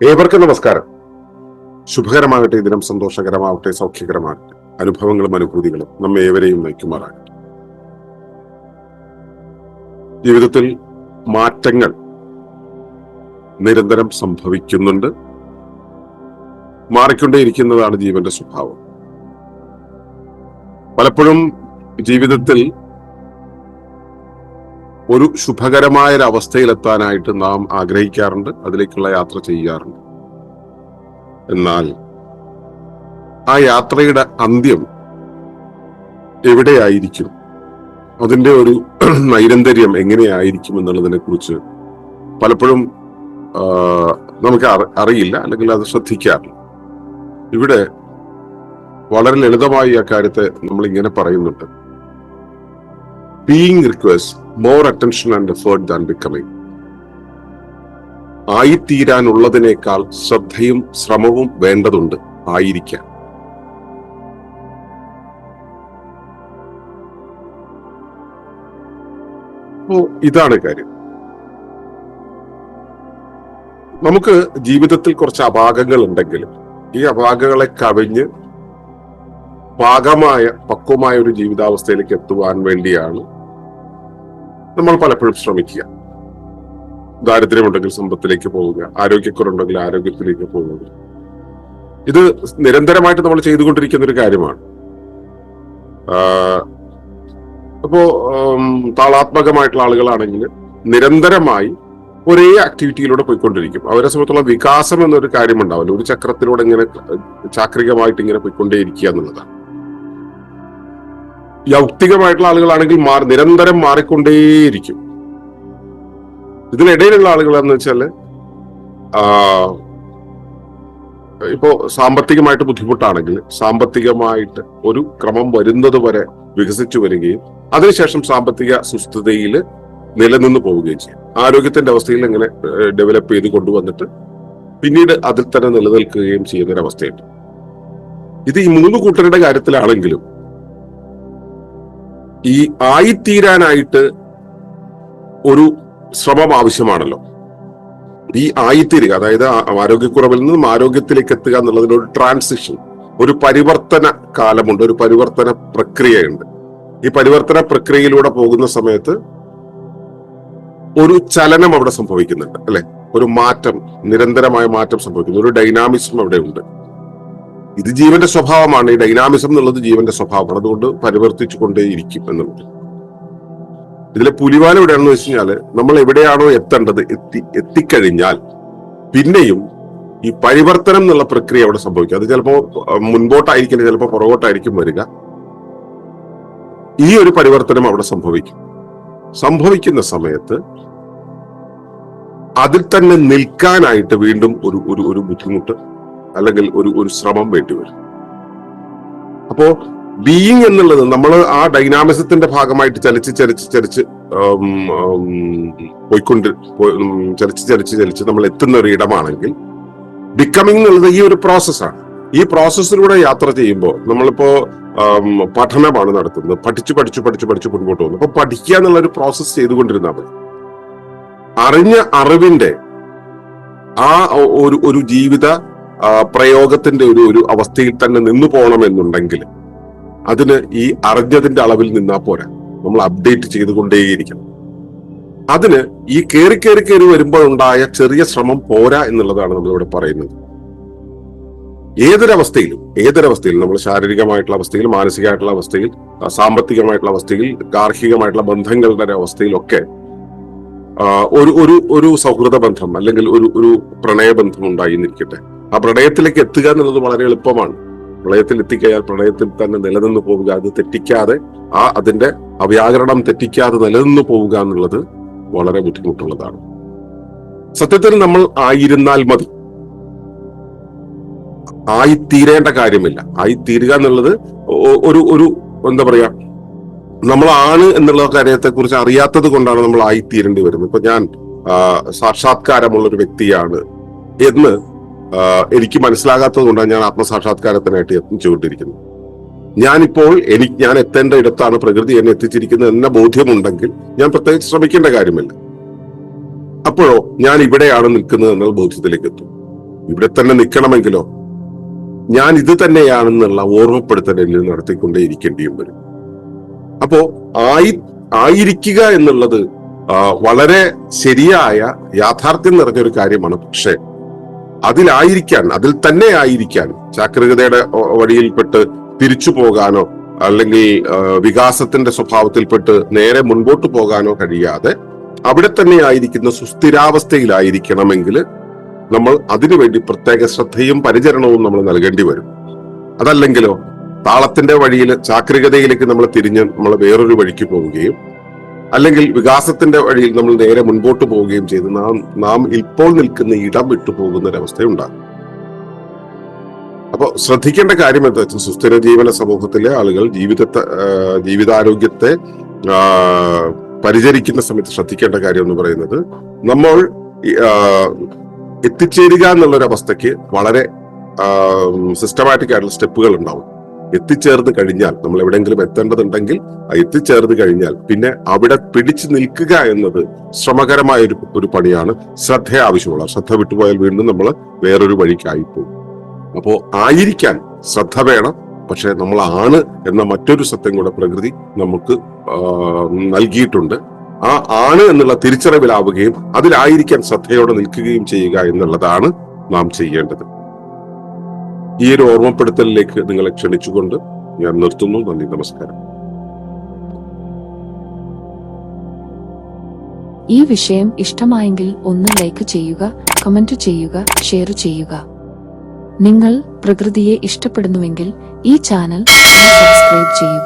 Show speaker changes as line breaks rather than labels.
ഏവർക്കും നമസ്കാരം. ശുഭകരമാകട്ടെ, ദിനം സന്തോഷകരമാവട്ടെ, സൗഖ്യകരമാകട്ടെ. അനുഭവങ്ങളും അനുഭൂതികളും നമ്മെ ഏവരെയും നയിക്കുമാറാകട്ടെ. ജീവിതത്തിൽ മാറ്റങ്ങൾ നിരന്തരം സംഭവിക്കുന്നുണ്ട്. മാറിക്കൊണ്ടേയിരിക്കുന്നതാണ് ജീവന്റെ സ്വഭാവം. പലപ്പോഴും ജീവിതത്തിൽ ഒരു ശുഭകരമായ ഒരു അവസ്ഥയിലെത്താനായിട്ട് നാം ആഗ്രഹിക്കാറുണ്ട്, അതിലേക്കുള്ള യാത്ര ചെയ്യാറുണ്ട്. എന്നാൽ ആ യാത്രയുടെ അന്ത്യം എവിടെയായിരിക്കും, അതിന്റെ ഒരു നൈരന്തര്യം എങ്ങനെയായിരിക്കും എന്നുള്ളതിനെ കുറിച്ച് പലപ്പോഴും നമുക്ക് അറിയില്ല, അല്ലെങ്കിൽ അത് ശ്രദ്ധിക്കാറില്ല. ഇവിടെ വളരെ ലളിതമായി ആ കാര്യത്തെ നമ്മൾ ഇങ്ങനെ പറയുന്നുണ്ട്: being requires more attention and effort than becoming. ആയിത്തീരാനുള്ളതിനേക്കാൾ ശ്രദ്ധയും ശ്രമവും വേണ്ടതുണ്ട് ആയിരിക്കാൻ. അപ്പോ ഇതാണ് കാര്യം. നമുക്ക് ജീവിതത്തിൽ കുറച്ച് അപാകങ്ങൾ ഉണ്ടെങ്കിലും ഈ അപാകങ്ങളെ കവിഞ്ഞ് പക്വമായ ഒരു ജീവിതാവസ്ഥയിലേക്ക് എത്തുവാൻ വേണ്ടിയാണ് നമ്മൾ പലപ്പോഴും ശ്രമിക്കുക. ദാരിദ്ര്യമുണ്ടെങ്കിൽ സമ്പത്തിലേക്ക് പോവുക, ആരോഗ്യക്കുറവുണ്ടെങ്കിൽ ആരോഗ്യത്തിലേക്ക് പോവുക. ഇത് നിരന്തരമായിട്ട് നമ്മൾ ചെയ്തുകൊണ്ടിരിക്കുന്ന ഒരു കാര്യമാണ്. അപ്പോ താളാത്മകമായിട്ടുള്ള ആളുകളാണെങ്കിൽ നിരന്തരമായി ഒരേ ആക്ടിവിറ്റിയിലൂടെ പോയിക്കൊണ്ടിരിക്കും. അവരെ സംബന്ധിച്ചുള്ള വികാസം എന്നൊരു കാര്യം ഉണ്ടാവില്ല. ഒരു ചക്രത്തിലൂടെ ഇങ്ങനെ ചാക്രികമായിട്ട് ഇങ്ങനെ പോയിക്കൊണ്ടേയിരിക്കുക എന്നുള്ളതാണ്. യൗക്തികമായിട്ടുള്ള ആളുകളാണെങ്കിൽ നിരന്തരം മാറിക്കൊണ്ടേയിരിക്കും. ഇതിനിടയിലുള്ള ആളുകൾ എന്ന് വെച്ചാല് ഇപ്പോ സാമ്പത്തികമായിട്ട് ബുദ്ധിമുട്ടാണെങ്കിൽ സാമ്പത്തികമായിട്ട് ഒരു ക്രമം വരുന്നത് വരെ വികസിച്ചു വരികയും അതിനുശേഷം സാമ്പത്തിക സുസ്ഥിതിയിൽ നിലനിന്ന് പോവുകയും ചെയ്യും. ആരോഗ്യത്തിന്റെ അവസ്ഥയിൽ ഇങ്ങനെ ഡെവലപ്പ് ചെയ്ത് കൊണ്ടുവന്നിട്ട് പിന്നീട് അതിൽ തന്നെ നിലനിൽക്കുകയും ചെയ്യുന്ന ഒരവസ്ഥയുണ്ട്. ഇത് ഈ മൂന്ന് കൂട്ടരുടെ കാര്യത്തിലാണെങ്കിലും ഈ ആയിത്തീരാനായിട്ട് ഒരു ശ്രമം ആവശ്യമാണല്ലോ. ഈ ആയിത്തീരുക, അതായത് ആരോഗ്യക്കുറവിൽ നിന്നും ആരോഗ്യത്തിലേക്ക് എത്തുക എന്നുള്ളതിനൊരു ട്രാൻസിഷൻ, ഒരു പരിവർത്തന കാലമുണ്ട്, ഒരു പരിവർത്തന പ്രക്രിയയുണ്ട്. ഈ പരിവർത്തന പ്രക്രിയയിലൂടെ പോകുന്ന സമയത്ത് ഒരു ചലനം അവിടെ സംഭവിക്കുന്നുണ്ട്, അല്ലെ? ഒരു മാറ്റം, നിരന്തരമായ മാറ്റം സംഭവിക്കുന്നു. ഒരു ഡൈനാമിസം അവിടെ ഉണ്ട്. ഇത് ജീവന്റെ സ്വഭാവമാണ്. ഈ ഡൈനാമിസം എന്നുള്ളത് ജീവന്റെ സ്വഭാവമാണ്. അതുകൊണ്ട് പരിവർത്തിച്ചു കൊണ്ടേയിരിക്കും എന്നുള്ളത്. ഇതിലെ പുലിവാല എവിടെയാണെന്ന് വെച്ച് കഴിഞ്ഞാല്, നമ്മൾ എവിടെയാണോ എത്തേണ്ടത് എത്തിക്കഴിഞ്ഞാൽ പിന്നെയും ഈ പരിവർത്തനം എന്നുള്ള പ്രക്രിയ അവിടെ സംഭവിക്കും. അത് ചിലപ്പോ മുൻപോട്ടായിരിക്കില്ല, ചിലപ്പോ പുറകോട്ടായിരിക്കും വരിക. ഈ ഒരു പരിവർത്തനം അവിടെ സംഭവിക്കുന്ന സമയത്ത് അതിൽ തന്നെ നിൽക്കാനായിട്ട് വീണ്ടും ഒരു ബുദ്ധിമുട്ട് അല്ലെങ്കിൽ ഒരു ശ്രമം വേണ്ടിവരും. അപ്പോ ബീയിങ് എന്നുള്ളത് നമ്മൾ ആ ഡൈനാമിസത്തിന്റെ ഭാഗമായിട്ട് ചലിച്ച് നമ്മൾ എത്തുന്ന ഒരു ഇടമാണെങ്കിൽ, ബിക്കമിങ് എന്നുള്ളത് ഈ ഒരു പ്രോസസ്സാണ്. ഈ പ്രോസസ്സിലൂടെ യാത്ര ചെയ്യുമ്പോൾ നമ്മളിപ്പോ പഠനമാണ് നടത്തുന്നത്. പഠിച്ചു മുൻപോട്ട് പോകുന്നു. അപ്പൊ പഠിക്കുക എന്നുള്ള ഒരു പ്രോസസ്സ് ചെയ്തുകൊണ്ടിരുന്നാൽ മതി. അറിഞ്ഞ അറിവിന്റെ ആ ഒരു ജീവിത പ്രയോഗത്തിന്റെ ഒരു അവസ്ഥയിൽ തന്നെ നിന്നു പോകണമെന്നുണ്ടെങ്കിൽ അതിന് ഈ അറിഞ്ഞതിന്റെ അളവിൽ നിന്നാ പോരാ, നമ്മൾ അപ്ഡേറ്റ് ചെയ്തുകൊണ്ടേയിരിക്കണം. അതിന് ഈ കയറി വരുമ്പോഴുണ്ടായ ചെറിയ ശ്രമം പോരാ എന്നുള്ളതാണ് നമ്മളിവിടെ പറയുന്നത്. ഏതൊരവസ്ഥയിലും നമ്മൾ ശാരീരികമായിട്ടുള്ള അവസ്ഥയിൽ, മാനസികമായിട്ടുള്ള അവസ്ഥയിൽ, സാമ്പത്തികമായിട്ടുള്ള അവസ്ഥയിൽ, ഗാർഹികമായിട്ടുള്ള ബന്ധങ്ങളുടെ അവസ്ഥയിലൊക്കെ ഒരു സൗഹൃദ ബന്ധം അല്ലെങ്കിൽ ഒരു പ്രണയബന്ധം ഉണ്ടായിരിക്കട്ടെ, ആ പ്രണയത്തിലേക്ക് എത്തുക എന്നുള്ളത് വളരെ എളുപ്പമാണ്. പ്രളയത്തിൽ എത്തിക്കഴിഞ്ഞാൽ പ്രണയത്തിൽ തന്നെ നിലനിന്ന് പോവുക, അത് തെറ്റിക്കാതെ, അതിന്റെ അവ്യാകരണം തെറ്റിക്കാതെ നിലനിന്ന് പോവുക എന്നുള്ളത് വളരെ ബുദ്ധിമുട്ടുള്ളതാണ്. സത്യത്തിൽ നമ്മൾ ആയിരുന്നാൽ മതി, ആയിത്തീരേണ്ട കാര്യമില്ല. ആയിത്തീരുക എന്നുള്ളത് ഒരു എന്താ പറയാ, നമ്മളാണ് എന്നുള്ള കാര്യത്തെ കുറിച്ച് അറിയാത്തത് കൊണ്ടാണ് നമ്മൾ ആയിത്തീരേണ്ടി വരുന്നത്. ഇപ്പൊ ഞാൻ സാക്ഷാത്കാരമുള്ള ഒരു വ്യക്തിയാണ് എന്ന് എനിക്ക് മനസ്സിലാകാത്തത് കൊണ്ടാണ് ഞാൻ ആത്മസാക്ഷാത്കാരത്തിനായിട്ട് യത്നിച്ചുകൊണ്ടിരിക്കുന്നത്. ഞാനിപ്പോൾ ഞാൻ എത്തേണ്ട ഇടത്താണ് പ്രകൃതി എന്നെ എത്തിച്ചിരിക്കുന്നത് എന്ന ബോധ്യമുണ്ടെങ്കിൽ ഞാൻ പ്രത്യേകിച്ച് ശ്രമിക്കേണ്ട കാര്യമില്ല. അപ്പോഴോ ഞാൻ ഇവിടെയാണ് നിൽക്കുന്നത് എന്നുള്ള ബോധ്യത്തിലേക്ക് എത്തും. ഇവിടെ തന്നെ നിൽക്കണമെങ്കിലോ ഞാൻ ഇത് തന്നെയാണെന്നുള്ള ഓർമ്മപ്പെടുത്തൽ എന്നിൽ നടത്തിക്കൊണ്ടേയിരിക്കേണ്ടിയും വരും. അപ്പോ ആയിരിക്കുക എന്നുള്ളത് വളരെ ശരിയായ യാഥാർത്ഥ്യം നിറഞ്ഞൊരു കാര്യമാണ്. പക്ഷെ അതിൽ തന്നെ ആയിരിക്കാൻ ചാക്രികതയുടെ വഴിയിൽപ്പെട്ട് തിരിച്ചു പോകാനോ അല്ലെങ്കിൽ വികാസത്തിന്റെ സ്വഭാവത്തിൽപ്പെട്ട് നേരെ മുൻപോട്ട് പോകാനോ കഴിയാതെ അവിടെ തന്നെ ആയിരിക്കുന്ന സുസ്ഥിരാവസ്ഥയിലായിരിക്കണമെങ്കിൽ നമ്മൾ അതിനുവേണ്ടി പ്രത്യേക ശ്രദ്ധയും പരിചരണവും നമ്മൾ നൽകേണ്ടി വരും. അതല്ലെങ്കിലോ താളത്തിന്റെ വഴിയിൽ ചാക്രികതയിലേക്ക് നമ്മൾ തിരിഞ്ഞ് നമ്മൾ വേറൊരു വഴിക്ക് പോവുകയും അല്ലെങ്കിൽ വികാസത്തിന്റെ വഴിയിൽ നമ്മൾ നേരെ മുൻപോട്ട് പോവുകയും ചെയ്ത് നാം ഇപ്പോൾ നിൽക്കുന്ന ഇടം വിട്ടു പോകുന്ന ഒരവസ്ഥയുണ്ടാകും. അപ്പൊ ശ്രദ്ധിക്കേണ്ട കാര്യം എന്താ വെച്ചാൽ സുസ്ഥിര ജീവന സമൂഹത്തിലെ ആളുകൾ ജീവിതാരോഗ്യത്തെ പരിചരിക്കുന്ന സമയത്ത് ശ്രദ്ധിക്കേണ്ട കാര്യം എന്ന് പറയുന്നത് നമ്മൾ എത്തിച്ചേരുക എന്നുള്ളൊരവസ്ഥയ്ക്ക് വളരെ സിസ്റ്റമാറ്റിക് ആയിട്ടുള്ള സ്റ്റെപ്പുകൾ ഉണ്ടാവും. എത്തിച്ചേർന്ന് കഴിഞ്ഞാൽ നമ്മൾ എവിടെയെങ്കിലും എത്തേണ്ടതുണ്ടെങ്കിൽ എത്തിച്ചേർന്ന് കഴിഞ്ഞാൽ പിന്നെ അവിടെ പിടിച്ചു നിൽക്കുക എന്നത് ശ്രമകരമായ ഒരു പണിയാണ്. ശ്രദ്ധ ആവശ്യമുള്ള, ശ്രദ്ധ വിട്ടുപോയാൽ വീണ്ടും നമ്മൾ വേറൊരു വഴിക്കായി പോകും. അപ്പോ ആയിരിക്കാൻ ശ്രദ്ധ വേണം. പക്ഷെ നമ്മൾ ആണ് എന്ന മറ്റൊരു സത്യം കൂടെ പ്രകൃതി നമുക്ക് നൽകിയിട്ടുണ്ട്. ആ ആണ് എന്നുള്ള തിരിച്ചറിവിലാവുകയും അതിലായിരിക്കാൻ ശ്രദ്ധയോടെ നിൽക്കുകയും ചെയ്യുക എന്നുള്ളതാണ് നാം ചെയ്യേണ്ടത്. ഈ ഒരു ഓർമ്മപ്പെടുത്തലിലേക്ക് നിങ്ങളെ ക്ഷണിച്ചുകൊണ്ട് ഞാൻ നിർത്തുന്നു. നന്ദി, നമസ്കാരം.
ഈ വിഷയം ഇഷ്ടമായെങ്കിൽ ഒന്ന് ലൈക്ക് ചെയ്യുക, കമന്റ് ചെയ്യുക, ഷെയർ ചെയ്യുക. നിങ്ങൾ പ്രകൃതിയെ ഇഷ്ടപ്പെടുന്നുവെങ്കിൽ ഈ ചാനൽ സബ്സ്ക്രൈബ് ചെയ്യുക.